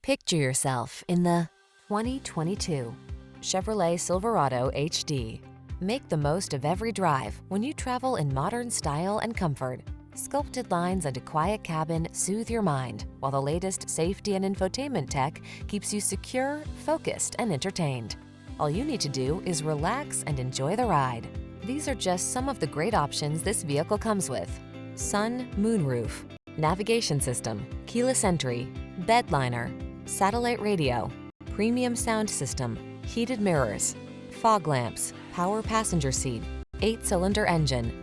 Picture yourself in the 2022 Chevrolet Silverado HD. Make the most of every drive when you travel in modern style and comfort. Sculpted lines and a quiet cabin soothe your mind, while the latest safety and infotainment tech keeps you secure, focused, and entertained. All you need to do is relax and enjoy the ride. These are just some of the great options this vehicle comes with: sun, moonroof, navigation system, keyless entry, bed liner, satellite radio, premium sound system, heated mirrors, fog lamps, power passenger seat, 8-cylinder engine,